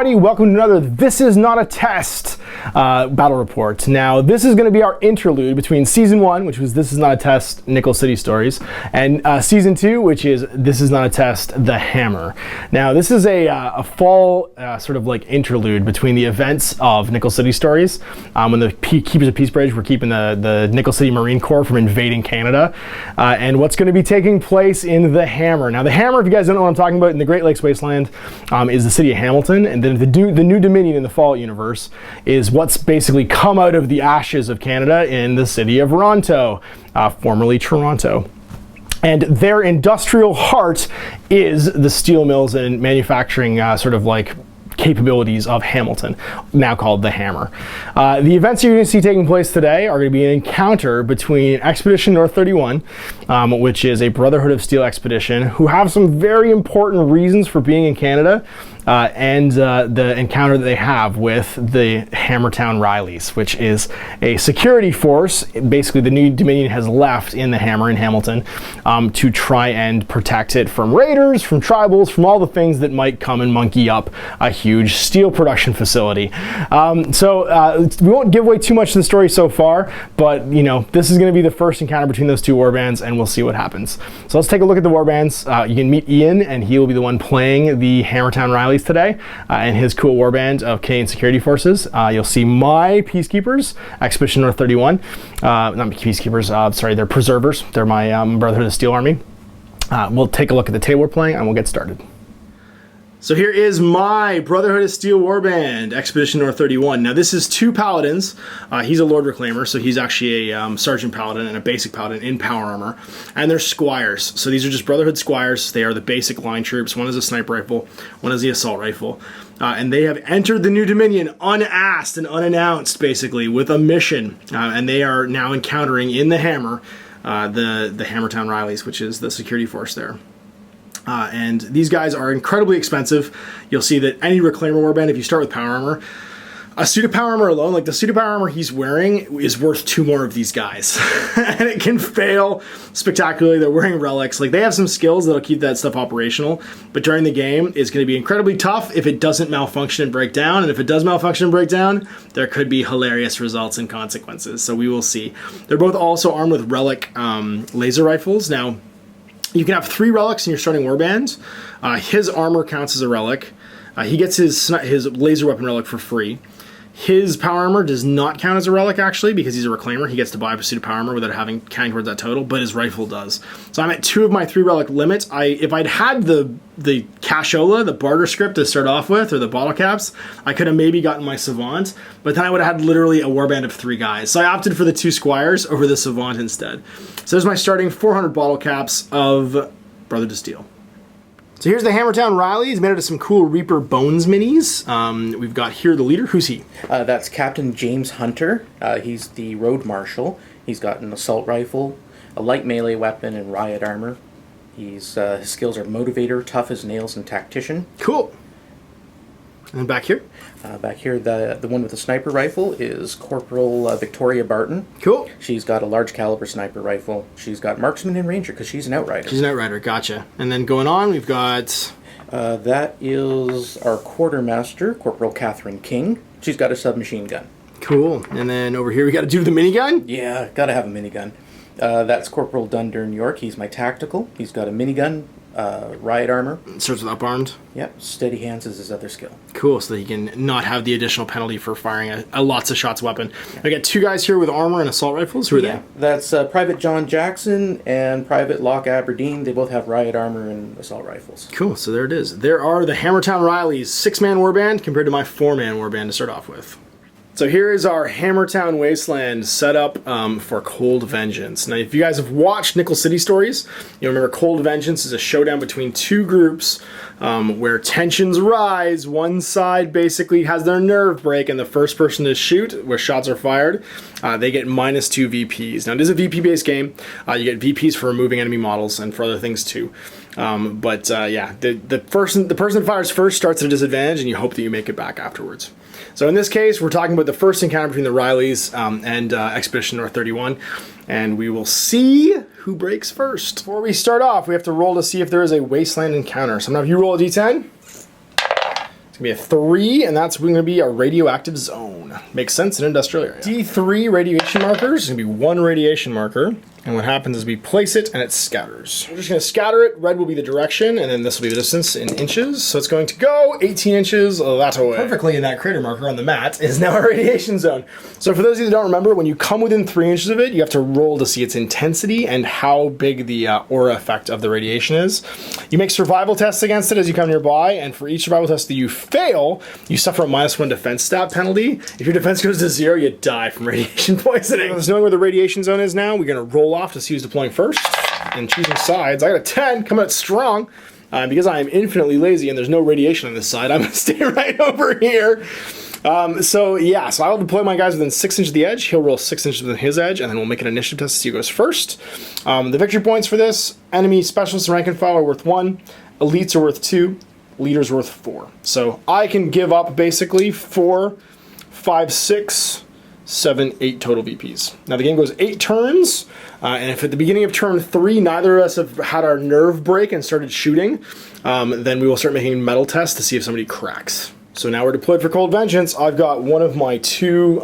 everybody, welcome to another This Is Not a Test battle report. Now, this is going to be our interlude between Season 1, which was This Is Not a Test, Nickel City Stories, and Season 2, which is This Is Not a Test, The Hammer. Now, this is a fall sort of like interlude between the events of Nickel City Stories, when the Keepers of Peacebridge were keeping the Nickel City Marine Corps from invading Canada, and what's going to be taking place in The Hammer. Now, The Hammer, if you guys don't know what I'm talking about, in the Great Lakes Wasteland, is the city of Hamilton, and then the new Dominion in the Fallout universe is what's basically come out of the ashes of Canada in the city of Ronto, formerly Toronto. And their industrial heart is the steel mills and manufacturing sort of like capabilities of Hamilton, now called the Hammer. The events you're going to see taking place today are going to be an encounter between Expedition North 31, which is a Brotherhood of Steel expedition, who have some very important reasons for being in Canada, and the encounter that they have with the Hammertown Rileys, which is a security force. Basically, the new Dominion has left in the Hammer in Hamilton to try and protect it from raiders, from tribals, from all the things that might come and monkey up a huge steel production facility. So we won't give away too much of the story so far, but you know, this is going to be the first encounter between those two warbands, and we'll see what happens. So let's take a look at the warbands. You can meet Ian, and he will be the one playing the Hammertown Rileys today, and his cool warband of Canadian Security Forces. You'll see my Peacekeepers, Expedition North 31. Not Peacekeepers, sorry, they're Preservers. They're my Brotherhood of Steel army. We'll take a look at the table we're playing, and we'll get started. So here is my Brotherhood of Steel warband, Expedition North 31. Now this is two paladins. He's a Lord Reclaimer, so he's actually a Sergeant Paladin and a Basic Paladin in power armor. And they're squires. So these are just Brotherhood squires. They are the basic line troops. One is a sniper rifle, one is the assault rifle. And they have entered the new Dominion unasked and unannounced, basically, with a mission. And they are now encountering in the Hammer, the Hammertown Rileys, which is the security force there. And these guys are incredibly expensive. You'll see that any Reclaimer warband, if you start with power armor, a suit of power armor alone, like the suit of power armor he's wearing, is worth 2 more of these guys. And it can fail spectacularly. They're wearing relics. Like, they have some skills that'll keep that stuff operational, but during the game, it's going to be incredibly tough if it doesn't malfunction and break down. And if it does malfunction and break down, there could be hilarious results and consequences. So we will see. They're both also armed with relic laser rifles. Now, you can have 3 relics in your starting warband. His armor counts as a relic. He gets his laser weapon relic for free. His power armor does not count as a relic, actually, because he's a Reclaimer. He gets to buy a suit of power armor without counting towards that total, but his rifle does. So I'm at 2 of my 3 relic limits. If I'd had the cashola, the barter script to start off with, or the bottle caps, I could have maybe gotten my Savant, but then I would have had literally a warband of 3 guys. So I opted for the 2 squires over the Savant instead. So there's my starting 400 bottle caps of Brotherhood of Steel. So here's the Hammertown Rileys, made out of some cool Reaper Bones minis. We've got here the leader. Who's he? That's Captain James Hunter. He's the road marshal. He's got an assault rifle, a light melee weapon, and riot armor. His skills are Motivator, Tough as Nails, and Tactician. Cool. And back here? Back here, the one with the sniper rifle is Corporal Victoria Barton. Cool. She's got a large caliber sniper rifle. She's got Marksman and Ranger because she's an Outrider. She's an Outrider, gotcha. And then going on, we've got... that is our Quartermaster, Corporal Catherine King. She's got a submachine gun. Cool. And then over here we got a dude with a minigun? Yeah, gotta have a minigun. That's Corporal Dundurn York. He's my tactical. He's got a minigun, riot armor. Starts with up-armed? Yep, steady hands is his other skill. Cool, so that he can not have the additional penalty for firing a lots of shots weapon. Yeah. I got 2 guys here with armor and assault rifles. Who are they? That's Private John Jackson and Private Locke Aberdeen. They both have riot armor and assault rifles. Cool, so there it is. There are the Hammertown Rileys, 6-man warband compared to my 4-man warband to start off with. So here is our Hammertown Wasteland set up for Cold Vengeance. Now, if you guys have watched Nickel City Stories, you'll remember Cold Vengeance is a showdown between 2 groups where tensions rise. One side basically has their nerve break, and the first person to shoot, where shots are fired, they get -2 VPs. Now, it is a VP-based game. You get VPs for removing enemy models and for other things too. Yeah, the person that fires first starts at a disadvantage, and you hope that you make it back afterwards. So in this case, we're talking about the first encounter between the Rileys and Expedition North 31, and we will see who breaks first. Before we start off, we have to roll to see if there is a Wasteland encounter. So I'm going to have you roll a d10. It's gonna be a 3, and that's going to be a radioactive zone. Makes sense in an industrial area. D3 radiation markers. It's gonna be 1 radiation marker. And what happens is we place it and it scatters. We're just gonna scatter it. Red will be the direction, and then this will be the distance in inches. So it's going to go 18 inches that way. Perfectly in that crater marker on the mat is now a radiation zone. So for those of you that don't remember, when you come within 3 inches of it, you have to roll to see its intensity and how big the aura effect of the radiation is. You make survival tests against it as you come nearby, and for each survival test that you fail, you suffer a -1 defense stat penalty. If your defense goes to 0, you die from radiation poisoning. So knowing where the radiation zone is now, we're gonna roll off to see who's deploying first, and choosing sides. I got a 10, coming out strong. Because I am infinitely lazy and there's no radiation on this side, I'm gonna stay right over here. So I will deploy my guys within 6 inches of the edge. He'll roll 6 inches within his edge, and then we'll make an initiative test to see who goes first. The victory points for this: enemy specialists and rank and file are worth 1, elites are worth 2, leaders worth 4. So I can give up basically 4, 5, 6, 7, 8 total VPs. Now the game goes 8 turns, and if at the beginning of turn 3 neither of us have had our nerve break and started shooting, then we will start making metal tests to see if somebody cracks. So now we're deployed for Cold Vengeance. I've got one of my 2,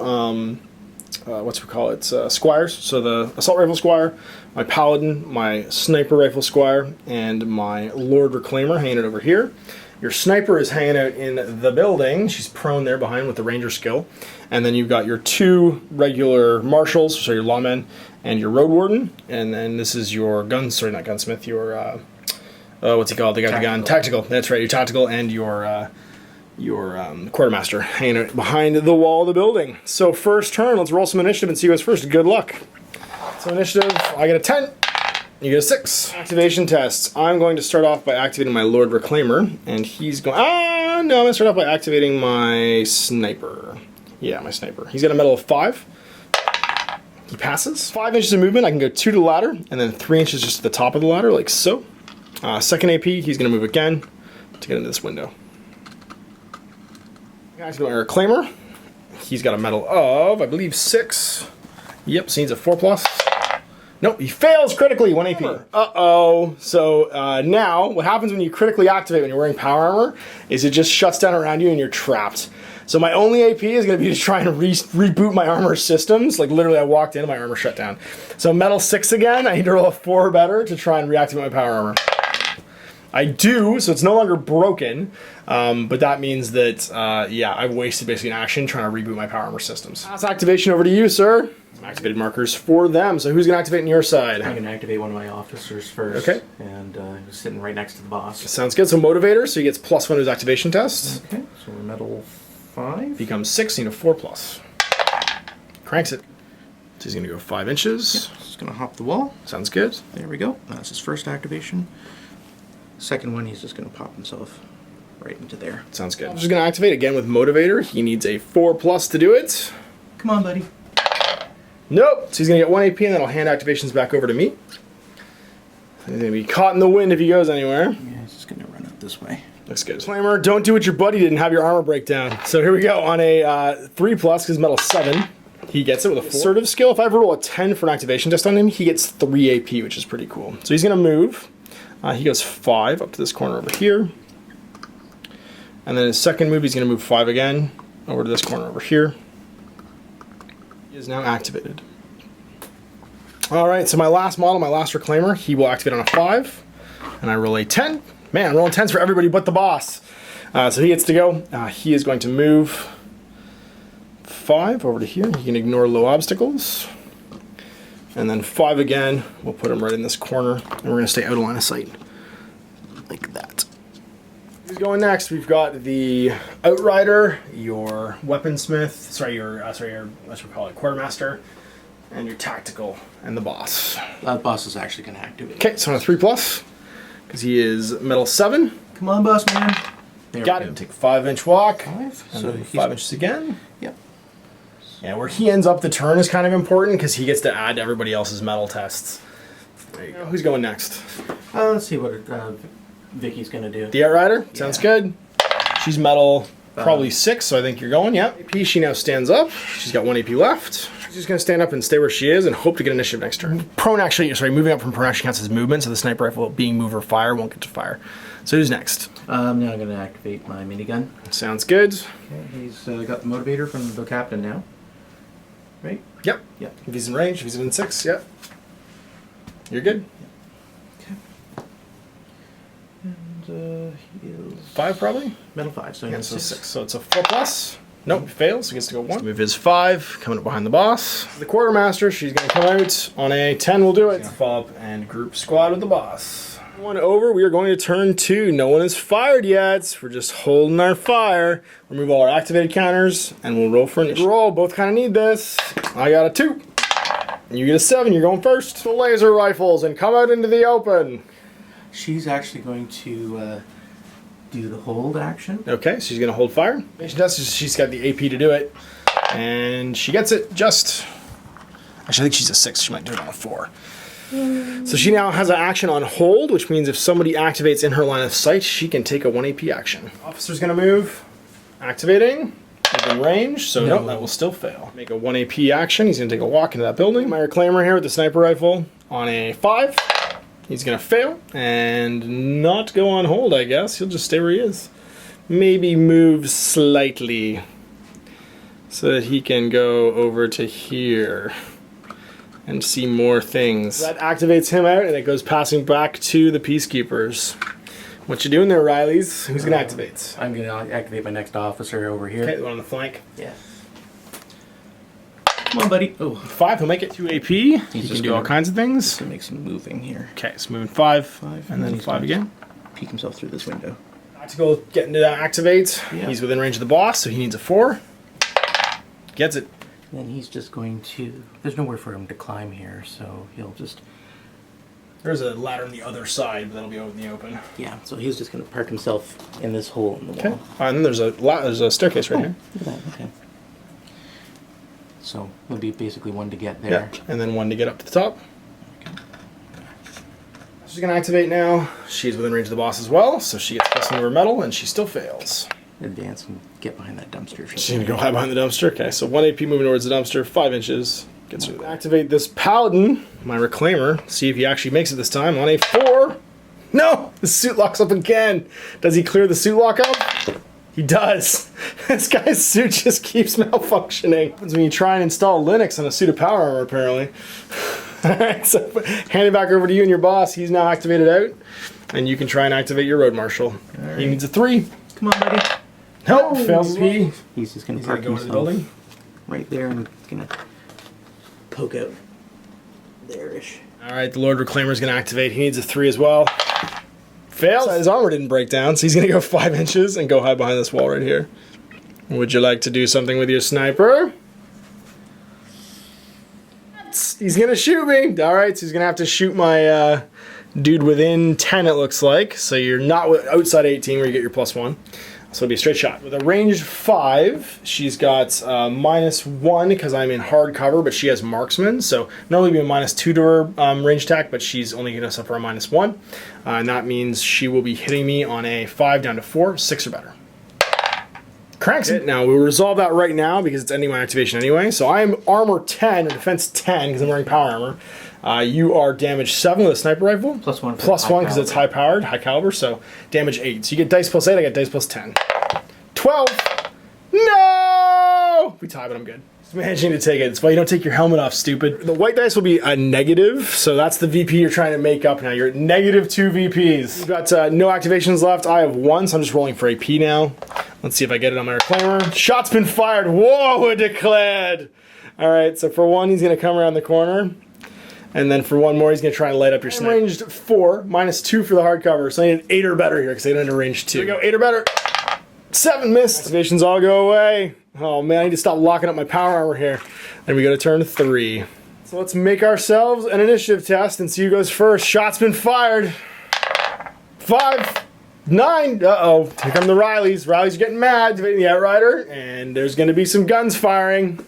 squires. So the assault rifle squire, my paladin, my sniper rifle squire, and my Lord Reclaimer hanging out over here. Your sniper is hanging out in the building. She's prone there behind with the ranger skill. And then you've got your 2 regular marshals, so your lawmen, and your road warden. And then this is your not gunsmith, your, what's he called? The guy with the gun. Tactical. That's right, your tactical, and your quartermaster hanging out behind the wall of the building. So first turn, let's roll some initiative and see who goes first. Good luck. So initiative, I get a 10. You get a 6. Activation tests. I'm going to start off by activating my Lord Reclaimer, and he's going. No, I'm going to start off by activating my sniper. Yeah, my sniper. He's got a medal of 5. He passes. 5 inches of movement. I can go 2 to the ladder, and then 3 inches just to the top of the ladder, like so. Second AP. He's going to move again to get into this window. Activate my Reclaimer. He's got a medal of, I believe, 6. Yep, so he needs a 4+. Nope, he fails critically, 1 AP. Uh-oh. So now, what happens when you critically activate when you're wearing power armor is it just shuts down around you and you're trapped. So my only AP is going to be to try and reboot my armor systems. Like literally I walked in and my armor shut down. So metal 6 again, I need to roll a 4 or better to try and reactivate my power armor. I do, so it's no longer broken, but that means that, I've wasted basically an action trying to reboot my power armor systems. Pass activation over to you, sir. Activated markers for them, so who's going to activate on your side? I'm going to activate one of my officers first. Okay. And he's sitting right next to the boss. Sounds good. So motivator, so he gets +1 to his activation test. Okay, so we're metal 5. Becomes 6, need a 4+. Cranks it. So he's going to go 5 inches. Yep, just going to hop the wall. Sounds good. There we go. That's his first activation. Second one, he's just going to pop himself right into there. Sounds good. I'm just going to activate again with motivator. He needs a 4+ to do it. Come on, buddy. Nope. So he's going to get 1 AP, and then I'll hand activations back over to me. He's going to be caught in the wind if he goes anywhere. Yeah, he's just going to run out this way. Looks good. Disclaimer, don't do what your buddy did and have your armor break down. So here we go. On a 3+, because metal 7, he gets it with a 4. Assertive skill, if I ever roll a 10 for an activation test on him, he gets 3 AP, which is pretty cool. So he's going to move. He goes 5 up to this corner over here. And then his second move, he's going to move 5 again over to this corner over here. He is now activated. All right, so my last model, my last Reclaimer, he will activate on a 5. And I roll a 10. Man, I'm rolling 10s for everybody but the boss. So he gets to go. He is going to move 5 over to here. He can ignore low obstacles. And then 5 again. We'll put him right in this corner. And we're going to stay out of line of sight. Like that. Who's going next? We've got the Outrider, your Weaponsmith, let's call it Quartermaster, and your Tactical, and the boss. That boss is actually going to activate. Okay, so on a 3+, because he is metal 7. Come on, boss man. There got it. Take a 5-inch walk. 5. And So then 5 inches again. Yep. Yeah, where he ends up the turn is kind of important because he gets to add to everybody else's metal tests. There you go. Who's going next? Let's see what Vicky's going to do. The Outrider? Sounds good. She's metal probably 6, so I think you're going, yep. AP, she now stands up. She's got 1 AP left. She's just going to stand up and stay where she is and hope to get initiative next turn. Prone actually, moving up from prone actually counts as movement, so the sniper rifle being move or fire won't get to fire. So who's next? Now I'm going to activate my minigun. Sounds good. Okay, he's got the motivator from the captain now. Right? Yep. Yep. If he's in range, if he's within 6, yep. You're good. Okay. And he is 5 probably? metal 5, so he Yeah, has so 6. 6. So it's a 4+. Nope, he fails. He gets to go 1. Move his 5, coming up behind the boss. The quartermaster, she's going to come out on a 10. We'll do it. Follow up and group squad with the boss. 1 over. We are going to turn 2. No one has fired yet. We're just holding our fire. Remove all our activated counters, and we'll roll for an roll. Both kind of need this. I got a 2. You get a 7. You're going first. The laser rifles and come out into the open. She's actually going to do the hold action. Okay, she's going to hold fire. She's got the AP to do it. And she gets it just... Actually, I think she's a 6. She might do it on a 4. So she now has an action on hold, which means if somebody activates in her line of sight, she can take a 1 AP action. Officer's going to move. Activating. Within range, so no, that will still fail. Make a 1 AP action. He's going to take a walk into that building. My reclaimer here with the sniper rifle on a 5. He's going to fail and not go on hold, I guess. He'll just stay where he is. Maybe move slightly so that he can go over to here and see more things. That activates him out and it goes passing back to the Peacekeepers. What you doing there, Rileys? Who's going to activate? I'm going to activate my next officer over here. Okay, the one on the flank. Yeah. Come on, buddy. Oh. 5, he'll make it 2 AP. He can do all kinds of things. To make some moving here. Okay, so moving 5, and then 5 again. Peek himself through this window. Tactical getting to activate. Yeah. He's within range of the boss, so he needs a 4. Gets it. Then he's just going to... There's nowhere for him to climb here, so he'll just... There's a ladder on the other side, but that'll be out in the open. Yeah, so he's just going to park himself in this hole in the wall. Okay. And then there's a staircase right here. Look at that, okay. So it'll be basically 1 to get there. Yeah, and then 1 to get up to the top. Okay. She's going to activate now. She's within range of the boss as well, so she gets plus 1 of her metal, and she still fails. Advance and get behind that dumpster. She's going to go hide behind the dumpster. Okay, so 1 AP moving towards the dumpster, 5 inches. Gets her there. Activate this paladin, my reclaimer. See if he actually makes it this time on a 4. No! The suit locks up again. Does he clear the suit lock up? He does. This guy's suit just keeps malfunctioning. Happens when you try and install Linux on a suit of power armor, apparently. Alright, so hand it back over to you and your boss. He's now activated out. And you can try and activate your road marshal. Right. He needs a 3. Come on, buddy. Nope, fails P. He's just going to park go into the himself building right there and he's going to poke out there-ish. Alright, the Lord Reclaimer is going to activate. He needs a 3 as well. Fails. His armor didn't break down, so he's going to go 5 inches and go hide behind this wall right here. Would you like to do something with your sniper? He's going to shoot me. Alright, so he's going to have to shoot my dude within 10, it looks like. So you're not outside 18 where you get your +1. So it'll be a straight shot. With a ranged 5, she's got -1 because I'm in hard cover, but she has marksman. So normally be a -2 to her range attack, but she's only going to suffer a -1. And that means she will be hitting me on a 5 down to 4, 6 or better. Cranks it. Now we'll resolve that right now because it's ending my activation anyway. So I am armor 10 or defense 10 because I'm wearing power armor. You are damage 7 with a sniper rifle. +1. +1 because it's high powered, high caliber, so damage 8. So you get dice +8, I get dice +10. 12! No! We tie, but I'm good. Just managing to take it. That's why you don't take your helmet off, stupid. The white dice will be a negative, so that's the VP you're trying to make up now. You're at -2 VPs. You've got no activations left. I have 1, so I'm just rolling for AP now. Let's see if I get it on my reclaimer. Shot's been fired. Whoa, declared! Alright, so for 1, he's going to come around the corner. And then for 1 more, he's going to try and light up your sniper. Ranged 4, -2 for the hardcover. So I need an 8 or better here because they don't have range 2. Here we go, 8 or better. 7 missed. Activations all go away. Oh man, I need to stop locking up my power armor here. Then we go to turn 3. So let's make ourselves an initiative test and see who goes first. Shot's been fired. 5, 9. Uh-oh. Here come the Rileys. Rileys are getting mad, activating the Outrider. And there's going to be some guns firing.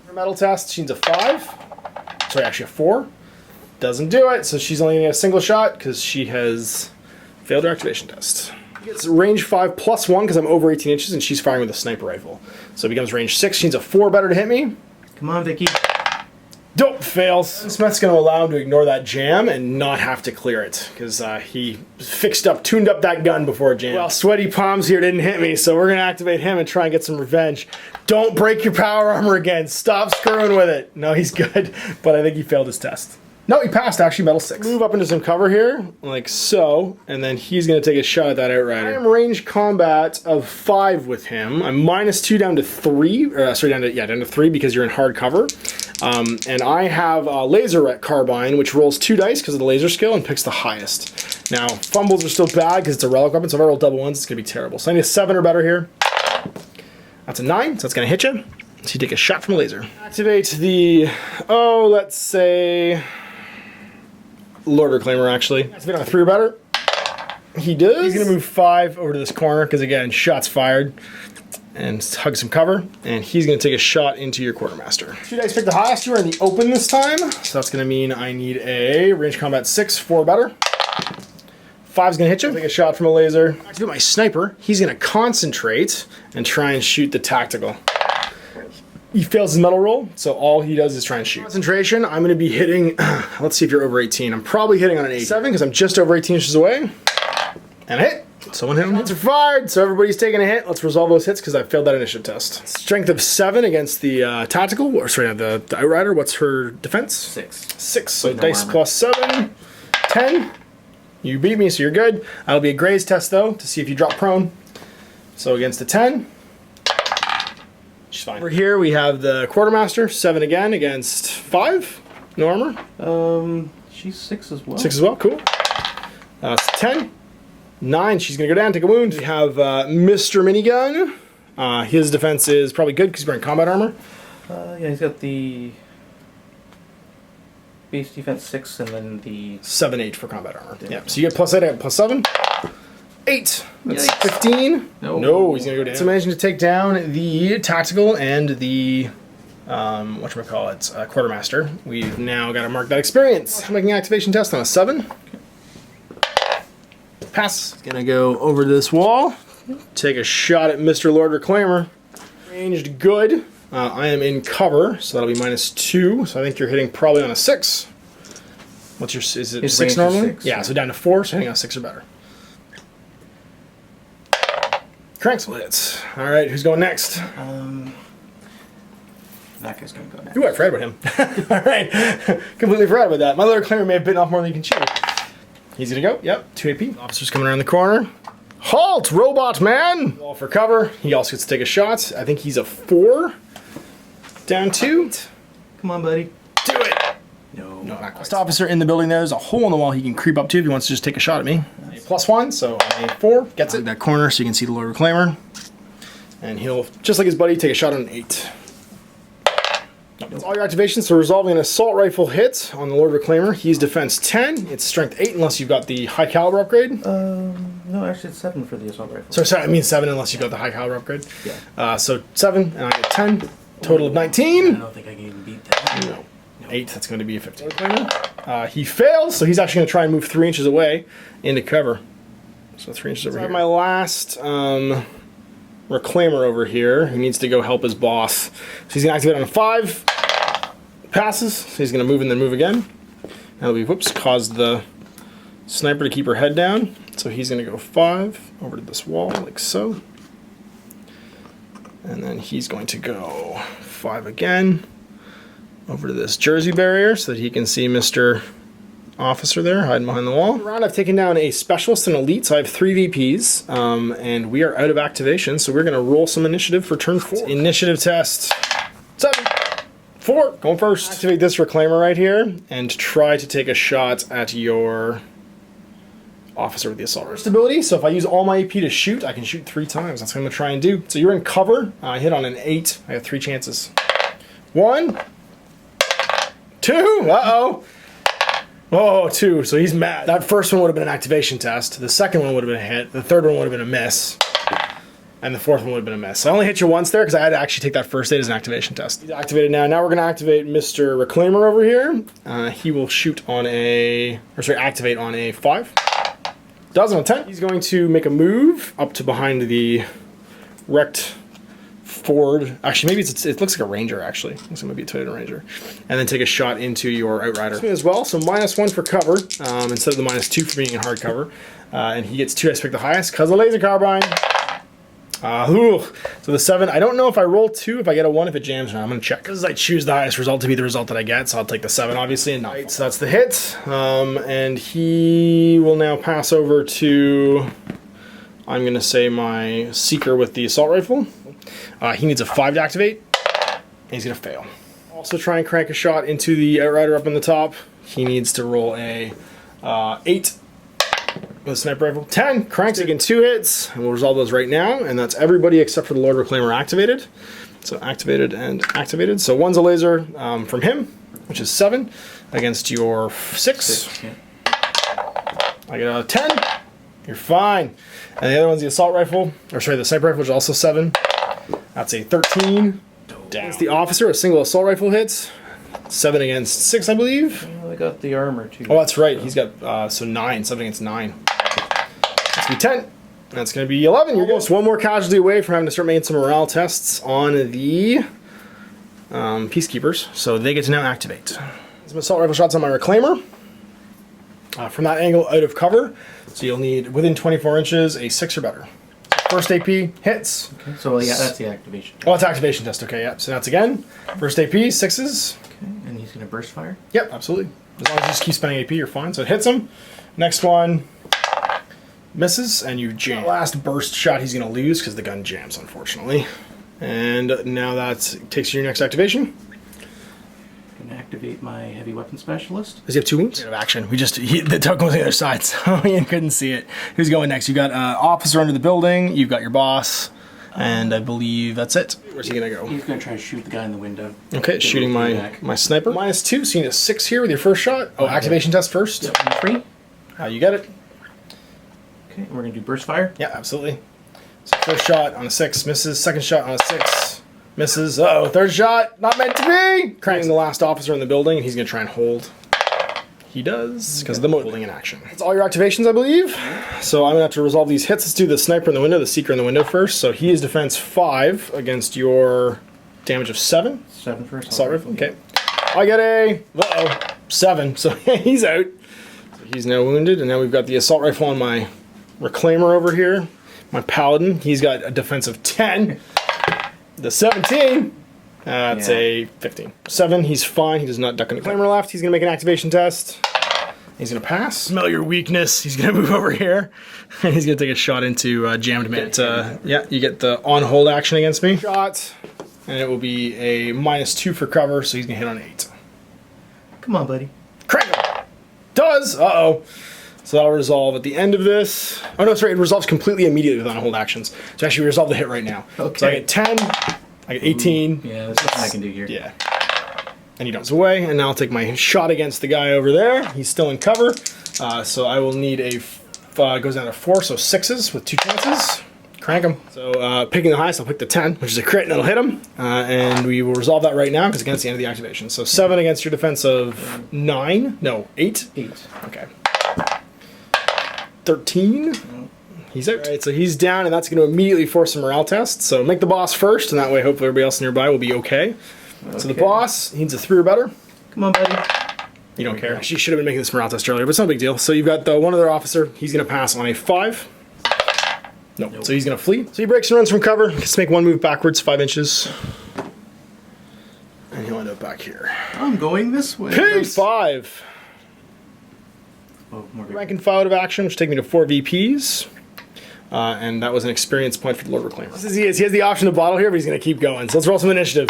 Her metal test, she needs a 5. Sorry, actually a 4. Doesn't do it, so she's only going to get a single shot because she has failed her activation test. She gets range 5 +1 because I'm over 18 inches and she's firing with a sniper rifle. So it becomes range 6. She needs a 4 better to hit me. Come on, Vicky. Dope, fails. Smith's going to allow him to ignore that jam and not have to clear it, because he tuned up that gun before it jammed. Well, Sweaty Palms here didn't hit me, so we're going to activate him and try and get some revenge. Don't break your power armor again. Stop screwing with it. No, he's good, but I think he failed his test. No, he passed, actually, metal 6. Move up into some cover here, like so, and then he's going to take a shot at that Outrider. I am range combat of 5 with him. I'm -2 down to 3, down to 3 because you're in hard cover. And I have a laser carbine, which rolls 2 dice because of the laser skill and picks the highest. Now, fumbles are still bad because it's a relic weapon, so if I roll double ones, it's going to be terrible. So I need a 7 or better here. That's a 9, so that's going to hit you. So you take a shot from a laser. Activate the, let's say... Lord Reclaimer, actually. Activate on a 3 or better. He does. He's going to move 5 over to this corner, because again, shots fired. And hug some cover. And he's going to take a shot into your quartermaster. 2 dice pick the highest. You are in the open this time. So that's going to mean I need a range combat 6, 4 or better. 5's going to hit you. Take a shot from a laser. Activate my sniper. He's going to concentrate and try and shoot the tactical. He fails his metal roll, so all he does is try and shoot. Concentration, I'm going to be hitting, let's see if you're over 18. I'm probably hitting on an 7 because I'm just over 18 inches away. And a hit. Someone hit him. Hits are fired, so everybody's taking a hit. Let's resolve those hits because I failed that initiative test. Strength of 7 against the tactical, or sorry, the Outrider. What's her defense? 6. So dice plus 7. 10. You beat me, so you're good. That'll be a graze test, though, to see if you drop prone. So against a 10. She's fine. Over here we have the quartermaster, 7 again against 5. No armor. She's 6 as well. 6 as well, cool. 10. 9, she's gonna go down, take a wound. We have Mr. Minigun. His defense is probably good because he's wearing combat armor. Yeah, he's got the base defense 6 and then the 7, 8 for combat armor. Yeah, so you get plus 8, I have plus 7. 8. That's Yikes. 15. No, he's gonna go down. So managing to take down the tactical and the quartermaster. We've now got to mark that experience. I'm making an activation test on a 7. Pass. Gonna go over to this wall. Take a shot at Mr. Lord Reclaimer. Ranged good. I am in cover, so that'll be -2. So I think you're hitting probably on a 6. What's your? Is it 6 normally? 6, yeah, so down to 4. So hitting on a 6 or better. Cranks will hits. All right, who's going next? That guy's gonna go next. Ooh, I forgot about him. All right, completely forgot about that. My Lord Reclaimer may have bitten off more than you can chew. He's gonna go. Yep, 2 AP. Officer's coming around the corner. Halt, robot man! All for cover. He also gets to take a shot. I think he's a 4. Down 2. Come on, buddy. Do it! No, not quite. Last officer in the building, there's a hole in the wall he can creep up to if he wants to just take a shot at me. Nice. +1, so a 4. Gets it. That corner so you can see the Lord Reclaimer. And he'll, just like his buddy, take a shot on an 8. That's all your activations, so resolving an assault rifle hit on the Lord Reclaimer. He's defense 10. It's strength 8 unless you've got the high caliber upgrade. No, actually it's 7 for the assault rifle. Sorry, I mean 7 unless you've got the high caliber upgrade. Yeah. So 7, and I get 10. Total of 19. I don't think I can even beat that. No. 8, that's going to be a 15. He fails, so he's actually going to try and move 3 inches away into cover. So 3 inches over here. I have my last Reclaimer over here who needs to go help his boss. So he's going to activate on a 5. Passes, so he's going to move and then move again. That'll be, whoops, caused the sniper to keep her head down. So he's going to go 5 over to this wall, like so. And then he's going to go 5 again over to this jersey barrier so that he can see Mr. Officer there hiding behind the wall. Around, I've taken down a specialist and elite, so I have 3 VPs, and we are out of activation, so we're going to roll some initiative for turn 4. Initiative test 7. 4, going first. Activate this Reclaimer right here and try to take a shot at your officer with the assault rifle. Stability, so if I use all my AP to shoot, I can shoot 3 times. That's what I'm going to try and do. So you're in cover. I hit on an 8. I have 3 chances. 1, 2, uh-oh. Oh, 2, so he's mad. That first one would have been an activation test. The second one would have been a hit. The third one would have been a miss. And the fourth one would have been a miss. So I only hit you once there because I had to actually take that first aid as an activation test. He's activated now. Now we're going to activate Mr. Reclaimer over here. He will shoot on activate on a 5. Does on a 10. He's going to make a move up to behind the wrecked Ford. Actually, maybe it looks like a Ranger, actually. Looks like it might be a Toyota Ranger. And then take a shot into your Outrider as well. So -1 for cover, instead of the -2 for being in hard cover. And he gets 2 dice to pick the highest because of laser carbine. So the 7, I don't know if I roll 2, if I get a 1, if it jams or not. I'm going to check. Because I choose the highest result to be the result that I get, so I'll take the 7, obviously, and 9. So that's the hit. And he will now pass over to, I'm going to say, my Seeker with the assault rifle. He needs a 5 to activate, and he's going to fail. Also try and crank a shot into the Outrider up on the top. He needs to roll a 8. With a sniper rifle. 10. Cranks again 2 hits. And we'll resolve those right now. And that's everybody except for the Lord Reclaimer activated. So activated and activated. So 1's a laser from him, which is 7, against your 6. Yeah. I get a 10. You're fine. And the other one's the assault rifle. Or sorry, the sniper rifle, which is also 7. That's a 13. Down. It's the officer. A single assault rifle hits. 7 against 6, I believe. Well, I got the armor too. Oh, that's right. He's got, so 9. 7 against 9. That's going to be 10. That's going to be 11. You're almost one more casualty away from having to start making some morale tests on the Peacekeepers. So they get to now activate. Some assault rifle shots on my Reclaimer. From that angle, out of cover. So you'll need, within 24 inches, a 6 or better. First AP hits. Okay, so yeah, that's the activation test. Oh, it's activation test. Okay, yep. So that's again. First AP, 6s. Okay, and he's going to burst fire? Yep, absolutely. As long as you just keep spending AP, you're fine. So it hits him. Next one misses, and you jam. Last burst shot he's going to lose because the gun jams, unfortunately. And now that takes you to your next activation. I'm going to activate my heavy weapon specialist. Does he have 2 wounds? Of action. The tuck was on the other side, so you couldn't see it. Who's going next? You got officer under the building. You've got your boss. And I believe that's it. Where's he going to go? He's going to try to shoot the guy in the window. Okay, shooting my sniper. -2, so you need a 6 here with your first shot. Oh, activation test first. Yep, and 3. You get it. Okay, and we're going to do burst fire. Yeah, absolutely. So first shot on a 6, misses. Second shot on a 6, misses. Uh-oh, third shot, not meant to be! Cranking the last officer in the building, and he's going to try and hold. He does, because of the holding in action. That's all your activations, I believe. So I'm going to have to resolve these hits. Let's do the sniper in the window, the seeker in the window first. So he is defense 5 against your damage of 7. 7 for assault rifle. Okay. I get a 7. So he's out. So he's now wounded, and now we've got the assault rifle on my Reclaimer over here. My paladin, he's got a defense of 10. The 17. That's a 15. 7, he's fine. He does not duck in the Reclaimer left. He's going to make an activation test. He's going to pass. Smell your weakness. He's going to move over here. And he's going to take a shot into jammed man. Yeah, you get the on-hold action against me. Shot. And it will be a -2 for cover, so he's going to hit on 8. Come on, buddy. Crank him. Does. Uh-oh. So that'll resolve at the end of this. Oh, no, sorry. It resolves completely immediately with on-hold actions. So actually, we resolve the hit right now. Okay. So I get 10. I get 18. Yeah, that's nothing I can do here. Yeah. And he dumps away, and now I'll take my shot against the guy over there. He's still in cover. So I will need a, goes down to 4, so 6s with 2 chances. Crank him. So picking the highest, I'll pick the 10, which is a crit, and it'll hit him. And we will resolve that right now, because against the end of the activation. So 7 against your defense of 9. No, 8? 8. Okay. 13. He's out. All right, so he's down, and that's going to immediately force some morale tests. So make the boss first, and that way hopefully everybody else nearby will be okay. So the boss needs a 3 or better. Come on, buddy. You don't care. She should have been making this morale test earlier, but it's no big deal. So you've got the one other officer. He's going to pass on a 5. Nope. So he's going to flee. So he breaks and runs from cover. Let's make one move backwards, 5 inches. And he'll end up back here. I'm going this way. P5. Oh, more Rank and file out of action, which take me to 4 VPs. And that was an experience point for the Lord Reclaimer. He has the option to bottle here, but he's going to keep going. So let's roll some initiative.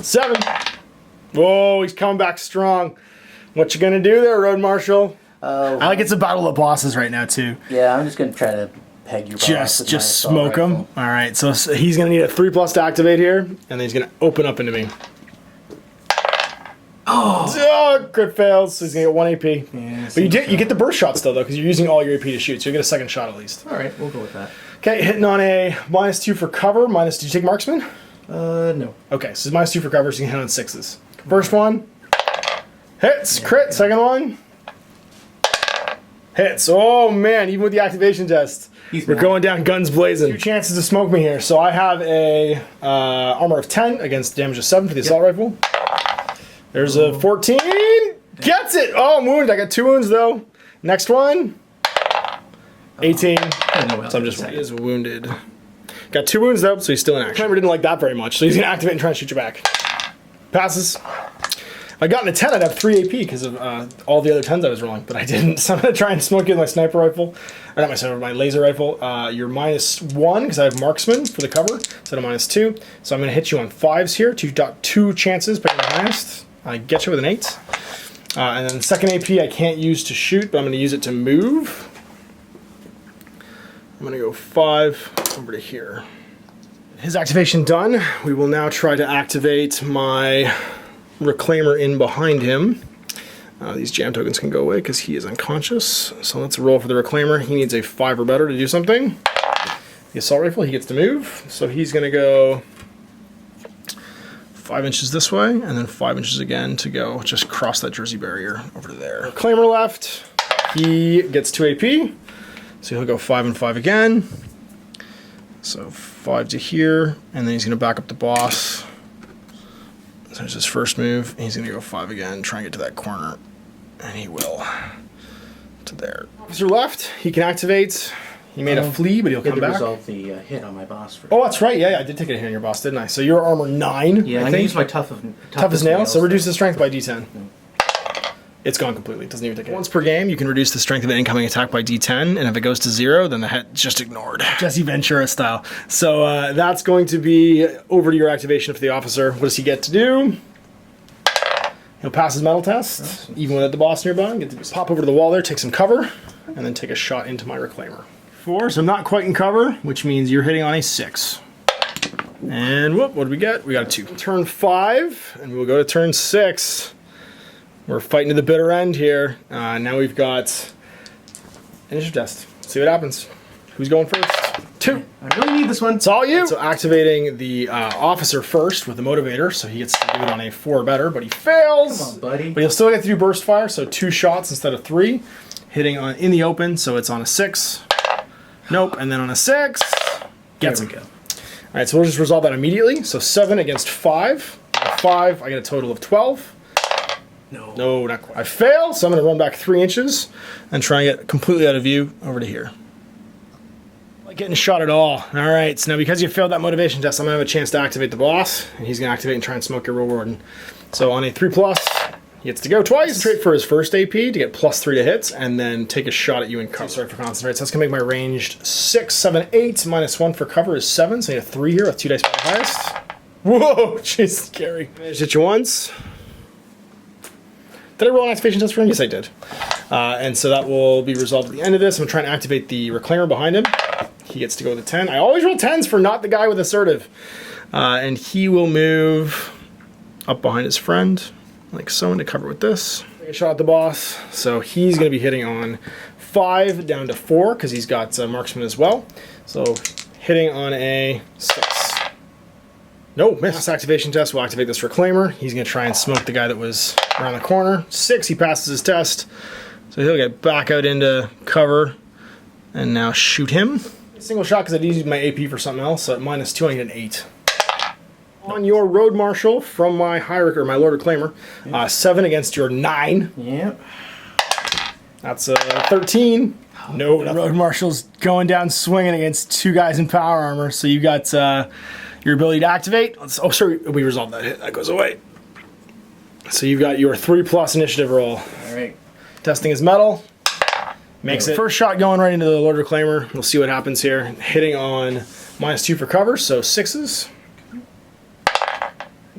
7. Whoa, he's coming back strong. What you going to do there, Road Marshal? I like it's a battle of bosses right now, too. Yeah, I'm just going to try to peg your boss. Just smoke him. All right, so he's going to need a 3+ to activate here, and then he's going to open up into me. Oh, crit fails, so he's going to get 1 AP. Yeah, but you get the burst shot still, though, because you're using all your AP to shoot, so you get a second shot at least. All right, we'll go with that. Okay, hitting on a -2 for cover. Did you take marksman? No. Okay, so it's -2 for cover, so you can hit on 6s. First one. Hits, crit, second one. Hits. Oh man, even with the activation test, we're going down guns blazing. 2 chances to smoke me here. So I have a armor of 10 against damage of 7 for the assault rifle. There's a 14. Gets it. Oh, I'm wounded. I got 2 wounds though. Next one. 18. So I'm just is wounded. Got 2 wounds though, so he's still in action. Climber didn't like that very much, so he's gonna activate and try and shoot you back. Passes. If I got a 10, I'd have 3 AP because of all the other 10s I was rolling, but I didn't. So I'm gonna try and smoke you with my sniper rifle, or not my sniper, my laser rifle. You're -1 because I have marksman for the cover instead of -2. So I'm gonna hit you on 5s here. 2 chances, but the highest. I get you with an 8. And then the second AP I can't use to shoot, but I'm gonna use it to move. I'm gonna go 5 over to here. His activation done. We will now try to activate my reclaimer in behind him. These jam tokens can go away because he is unconscious. So let's roll for the reclaimer. He needs a 5 or better to do something. The assault rifle, he gets to move. So he's gonna go 5 inches this way, and then 5 inches again to go just cross that Jersey barrier over to there. Reclaimer left. He gets 2 AP. So he'll go 5 and 5 again. So 5 to here, and then he's gonna back up the boss. So there's his first move. He's gonna go 5 again, try and get to that corner, and he will. To there. Officer left, he can activate. He made a flee, but he'll come back. Resolve the hit on my boss. Oh, that's right. Yeah, I did take a hit on your boss, didn't I? So you're armor 9. Yeah, I think. Use my tough as nails. So reduce the strength by D10. It's gone completely. It doesn't even take it. Once per game, you can reduce the strength of an incoming attack by D10, and if it goes to 0, then the hit's just ignored. Jesse Ventura style. So that's going to be over to your activation for the officer. What does he get to do? He'll pass his metal test, even without the boss nearby. Get to pop over to the wall there, take some cover, and then take a shot into my reclaimer. 4, so I'm not quite in cover, which means you're hitting on a 6. And whoop, what do we get? We got a 2. Turn 5, and we'll go to turn 6. We're fighting to the bitter end here. Now we've got initiative test. See what happens. Who's going first? 2. I really need this one. It's all you. So activating the officer first with the motivator, so he gets to do it on a 4 or better, but he fails. Come on, buddy. But he'll still get to do burst fire, so 2 shots instead of 3. Hitting on in the open, so it's on a 6. Nope, and then on a 6, gets him. All right, so we'll just resolve that immediately. So 7 against 5. On 5, I get a total of 12. No, not quite. I fail, so I'm going to run back 3 inches and try and get completely out of view over to here. Like getting shot at all. All right, so now because you failed that motivation test, I'm going to have a chance to activate the boss, and he's going to activate and try and smoke your warden. So on a 3+, he gets to go twice. Straight for his first AP to get +3 to hits, and then take a shot at you in cover. Sorry for concentrate. So that's going to make my ranged 6, 7, 8. -1 for cover is 7, so I need a 3 here with 2 dice by the highest. Whoa, jeez, scary. Managed to hit you once. Did I roll an activation test for him? Yes, I did. And so that will be resolved at the end of this. I'm trying to activate the reclaimer behind him. He gets to go with a 10. I always roll 10s for not the guy with assertive. And he will move up behind his friend, like so, into cover with this. Take a shot at the boss. So he's going to be hitting on 5 down to 4 because he's got marksman as well. So hitting on a 6. No, miss. Activation test will activate this reclaimer. He's going to try and smoke the guy that was around the corner. 6, he passes his test. So he'll get back out into cover and now shoot him. Single shot because I used my AP for something else. So at -2, I need an 8. On your road marshal from my hierarchy, or my lord reclaimer, 7 against your 9. Yep. That's a 13. No, the road marshal's going down swinging against 2 guys in power armor. So you got your ability to activate. Oh, sorry, we resolved that hit. That goes away. So you've got your 3+ initiative roll. All right. Testing his metal. Makes it. First shot going right into the Lord Reclaimer. We'll see what happens here. Hitting on -2 for cover, so 6s.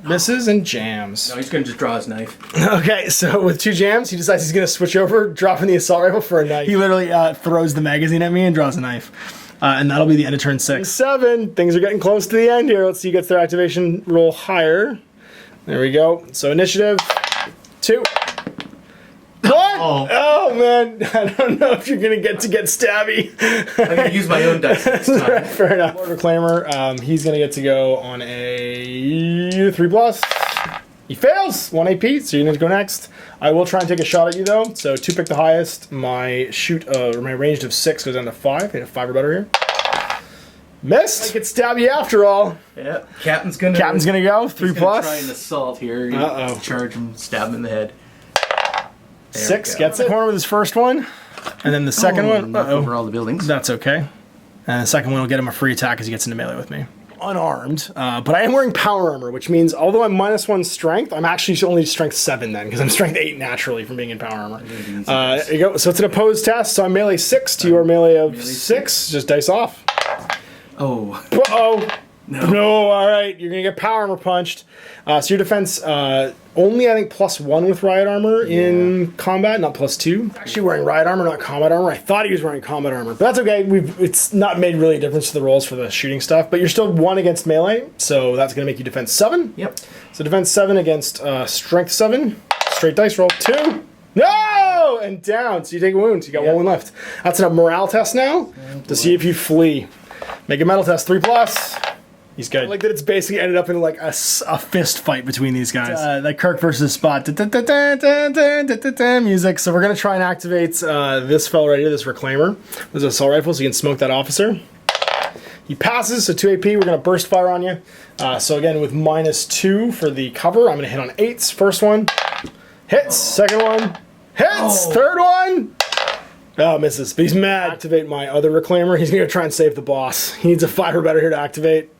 Misses and jams. No, he's going to just draw his knife. Okay, so with 2 jams, he decides he's going to switch over, dropping the assault rifle for a knife. He literally throws the magazine at me and draws a knife. And that'll be the end of turn 6. 7. Things are getting close to the end here. Let's see who gets their activation roll higher. There we go. So initiative 2. What? Oh man, I don't know if you're gonna get stabby. I'm gonna use my own dice this time. Right, fair enough. Lord Reclaimer, he's gonna get to go on a 3+. He fails! 1 AP, so you need to go next. I will try and take a shot at you though. So 2 pick the highest. My my range of 6 goes down to 5. I hit a 5 or better here. Missed! I could stab you after all. Yeah, Captain's gonna go, 3 plus. Try an assault here. Charge him, stab him in the head. 6 gets it. Corner with his first one. And then the second one. Knock over all the buildings. That's okay. And the second one will get him a free attack as he gets into melee with me. Unarmed, but I am wearing power armor, which means although I'm -1 strength, I'm actually only strength 7 then, because I'm strength 8 naturally from being in power armor. There you go. So it's an opposed test, so I'm melee 6 to your melee of 6. Just dice off. Oh. Uh-oh. No, all right. You're going to get power armor punched. So your defense, only I think +1 with riot armor in combat, not +2. Actually wearing riot armor, not combat armor. I thought he was wearing combat armor, but that's okay. It's not made really a difference to the rolls for the shooting stuff, but you're still 1 against melee, so that's going to make you defense 7. Yep. So defense 7 against strength 7. Straight dice roll. 2. No! And down. So you take a wound. So you got 1 wound left. That's a morale test now to see if you flee. Make a metal test. 3 plus. He's good. I like that it's basically ended up in like a fist fight between these guys. Like Kirk versus Spot. Music. So we're going to try and activate this fella right here, this Reclaimer. There's an assault rifle, so you can smoke that officer. He passes, so 2 AP. We're going to burst fire on you. So again, with -2 for the cover, I'm going to hit on 8s. First one. Hits. Second one. Hits. Third one. Oh, misses. But he's mad. Activate my other Reclaimer. He's going to try and save the boss. He needs a 5 or better here to activate.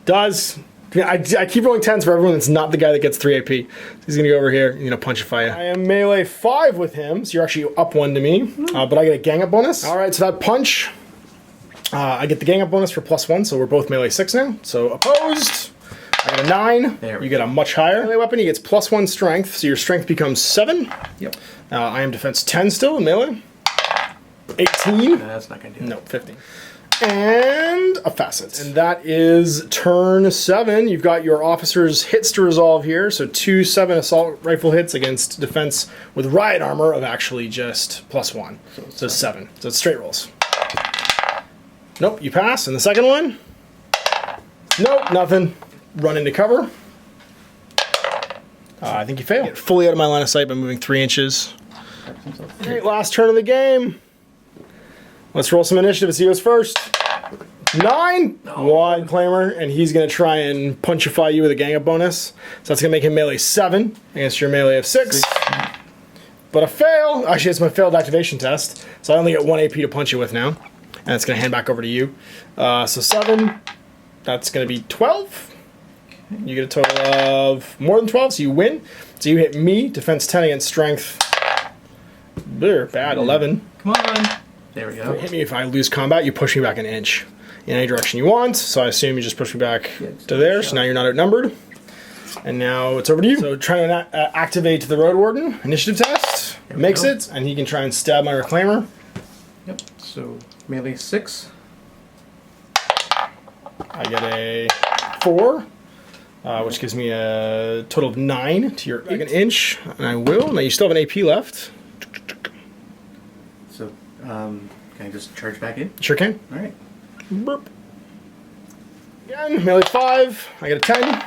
Does. I keep rolling 10s for everyone that's not the guy that gets 3 AP. He's going to go over here. You're going to punchify you. I am melee 5 with him, so you're actually up 1 to me. But I get a gang up bonus. All right, so that punch, I get the gang up bonus for +1, so we're both melee 6 now. So opposed. I get a 9. You get a much higher melee weapon. He gets +1 strength, so your strength becomes 7. Yep. I am defense 10 still in melee. 18. That's not going to do it. No, 15. And a facet. And that is turn 7. You've got your officer's hits to resolve here. So 2 7 assault rifle hits against defense with riot armor of actually just +1. So 7. So it's straight rolls. Nope, you pass. And the second one? Nope, nothing. Run into cover. I think you fail. Get fully out of my line of sight by moving 3 inches. Great, last turn of the game. Let's roll some initiative and see who's first. 9! 1 Claimer, and he's going to try and punchify you with a gang up bonus. So that's going to make him melee 7 against your melee of 6. But a fail. Actually, it's my failed activation test. So I only get 1 AP to punch you with now. And it's going to hand back over to you. So 7. That's going to be 12. You get a total of more than 12, so you win. So you hit me, defense 10 against strength. Bad, 11. Come on. There we go. Hit me if I lose combat, you push me back an inch in any direction you want. So I assume you just push me back to there. So now you're not outnumbered. And now it's over to you. So try to activate the Road Warden initiative test. Makes it, and he can try and stab my Reclaimer. Yep. So melee 6. I get a 4, which gives me a total of 9 to your 8. An inch, and I will. Now you still have an AP left. So, can I just charge back in? Sure can. All right. Burp. Again, melee 5. I get a 10.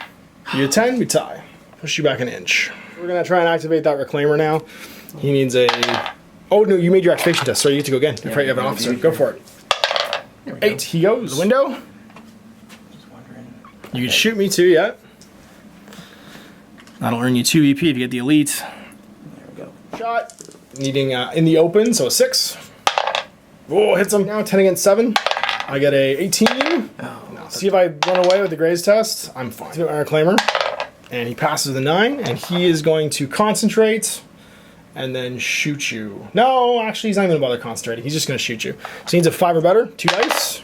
You get a 10, we tie. Push you back an inch. We're going to try and activate that Reclaimer now. He needs a... Oh, no, you made your activation test, so you get to go again. Afraid you have an officer. Go for it. 8, he goes. The window. Just wondering. You can shoot me too, yeah. That'll earn you 2 EP if you get the elite. There we go. Shot. Needing in the open, so a 6. Oh, hits him. Now 10 against 7. I get a 18. Oh, no. See if I run away with the Graze test. I'm fine. Let's do our Reclaimer. And he passes the 9, and he is going to concentrate and then shoot you. No, actually, he's not even going to bother concentrating. He's just going to shoot you. So he needs a 5 or better. 2 dice.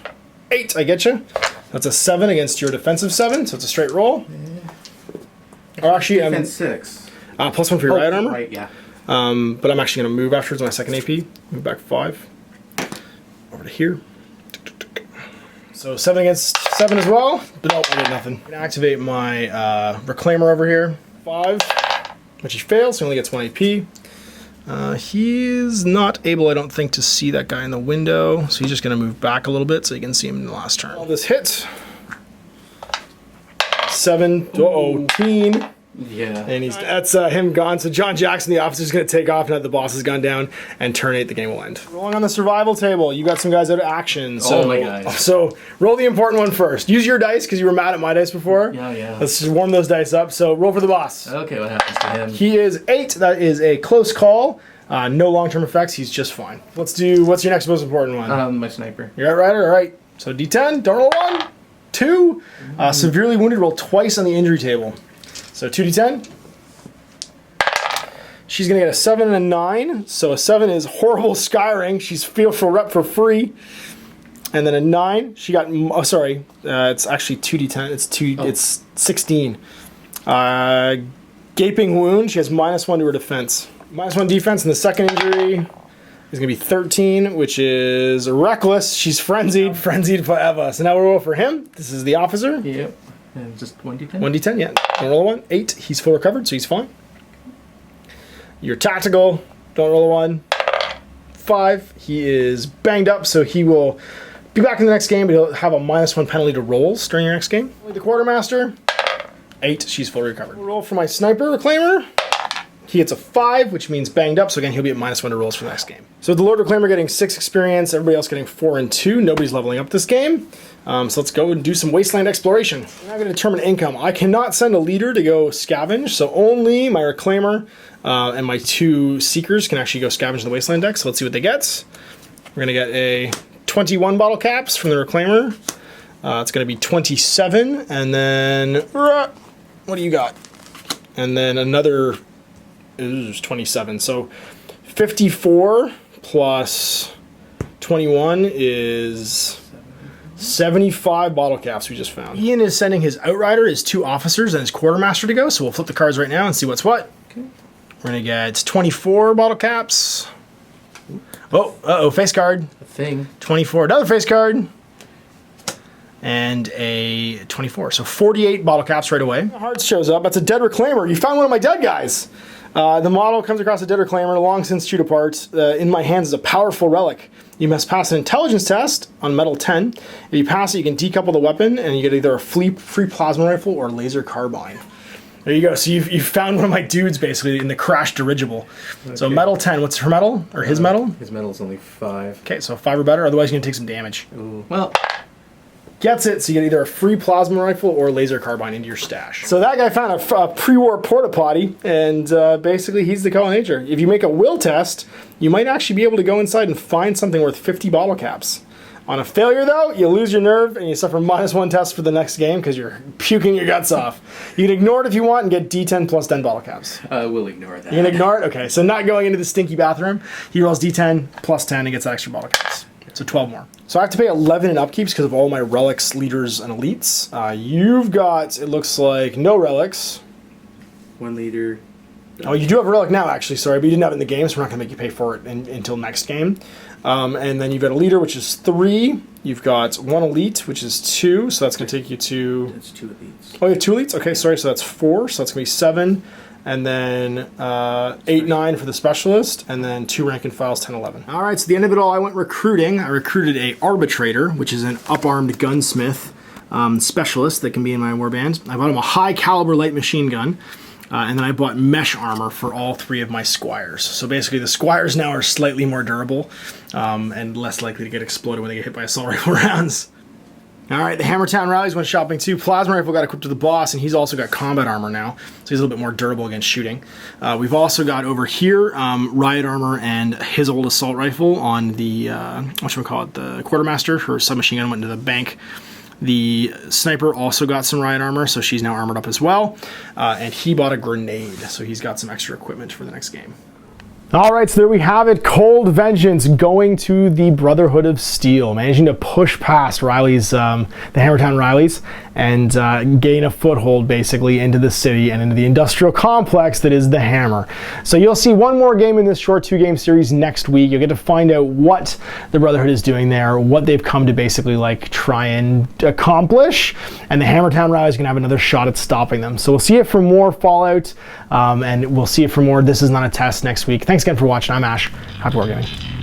8, I get you. That's a 7 against your defensive 7, so it's a straight roll. Yeah. Or actually, defense 6. +1 for your riot armor. Right, yeah. But I'm actually going to move afterwards, my second AP. Move back 5. Over to here. So 7 against 7 as well. But nope, I get nothing. I'm going to activate my Reclaimer over here. 5, which he fails, so he only gets 1 AP. He's not able, I don't think, to see that guy in the window. So he's just going to move back a little bit so you can see him in the last turn. All this hit. 7, 18. Yeah. And that's him gone. So John Jackson, the officer, is going to take off now that the boss has gone down and turn 8. The game will end. Rolling on the survival table. You got some guys out of action. So, oh my guys. So roll the important one first. Use your dice because you were mad at my dice before. Yeah. Let's just warm those dice up. So roll for the boss. Okay, what happens to him? He is 8. That is a close call. No long-term effects. He's just fine. Let's do. What's your next most important one? My sniper. You're right, Ryder. All right. So D10. Don't roll 1, 2. Severely wounded. Roll twice on the injury table. So 2d10. She's going to get a 7 and a 9. So a 7 is horrible skyring. She's feel for rep for free. And then a 9. She got, it's actually 2d10. It's 16. Gaping wound. She has -1 to her defense. -1 defense, and the second injury is going to be 13, which is reckless. She's frenzied forever. So now we'll roll for him. This is the officer. Yep. And just 1d10? 1d10, yeah. Don't roll a 1. 8. He's full recovered, so he's fine. You're tactical. Don't roll a 1. 5. He is banged up, so he will be back in the next game, but he'll have a -1 penalty to rolls during your next game. The quartermaster. 8. She's fully recovered. We'll roll for my sniper reclaimer. He gets a 5, which means banged up, so again, he'll be at -1 to rolls for the next game. So the Lord Reclaimer getting 6 experience, everybody else getting 4 and 2. Nobody's leveling up this game. So let's go and do some wasteland exploration. I'm going to determine income. I cannot send a leader to go scavenge, so only my Reclaimer and my 2 Seekers can actually go scavenge the wasteland deck, so let's see what they get. We're going to get a 21 bottle caps from the Reclaimer. It's going to be 27, and then, what do you got? And then another... It was 27, so 54 plus 21 is 75 bottle caps we just found. Ian is sending his Outrider, his 2 officers, and his Quartermaster to go, so we'll flip the cards right now and see what's what. Okay. We're gonna get 24 bottle caps. Oh, face card. A thing. 24, another face card. And a 24, so 48 bottle caps right away. The Hearts shows up, that's a dead Reclaimer. You found one of my dead guys. The model comes across a dead Reclaimer, long since chewed apart. In my hands is a powerful relic. You must pass an intelligence test on metal 10. If you pass it, you can decouple the weapon, and you get either a free plasma rifle or laser carbine. There you go. So you found one of my dudes, basically, in the crashed dirigible. Okay. So metal 10, what's her metal? Or his metal? His metal is only 5. Okay, so 5 or better, otherwise you're going to take some damage. Ooh. Well... Gets it, so you get either a free plasma rifle or laser carbine into your stash. So that guy found a pre-war porta potty, and basically he's the call nature. If you make a will test, you might actually be able to go inside and find something worth 50 bottle caps. On a failure, though, you lose your nerve and you suffer -1 test for the next game because you're puking your guts off. You can ignore it if you want and get D10 plus 10 bottle caps. We'll ignore that. You can ignore it? Okay, so not going into the stinky bathroom. He rolls D10 plus 10 and gets that extra bottle caps. So 12 more. So I have to pay 11 in upkeeps because of all my relics, leaders, and elites. You've got, it looks like, no relics. 1 leader. Oh, you do have a relic now, actually, sorry, but you didn't have it in the game, so we're not going to make you pay for it until next game. And then you've got a leader, which is 3. You've got 1 elite, which is 2, so that's going to take you to... That's 2 elites. Oh, you have 2 elites? Okay, sorry, so that's 4, so that's going to be 7. And then 8, 9 for the specialist, and then 2 rank and files, 10, 11. All right, so the end of it all, I went recruiting. I recruited a arbitrator, which is an up-armed gunsmith specialist that can be in my warband. I bought him a high-caliber light machine gun, and then I bought mesh armor for all 3 of my squires. So basically, the squires now are slightly more durable and less likely to get exploded when they get hit by assault rifle rounds. All right, the Hammertown Rileys went shopping too. Plasma rifle got equipped to the boss, and he's also got combat armor now, so he's a little bit more durable against shooting. We've also got over here riot armor and his old assault rifle on the the quartermaster. Her submachine gun went into the bank. The sniper also got some riot armor, so she's now armored up as well. And he bought a grenade, so he's got some extra equipment for the next game. All right, so there we have it. Cold Vengeance going to the Brotherhood of Steel, managing to push past Rileys, the Hammertown Rileys, and gain a foothold basically into the city and into the industrial complex that is the Hammer. So you'll see one more game in this short 2-game series next week. You'll get to find out what the Brotherhood is doing there, what they've come to basically like try and accomplish, and the Hammertown Rileys can have another shot at stopping them. So we'll see it for more Fallout, and we'll see it for more This Is Not a Test next week. Thanks again for watching. I'm Ash. Happy wargaming.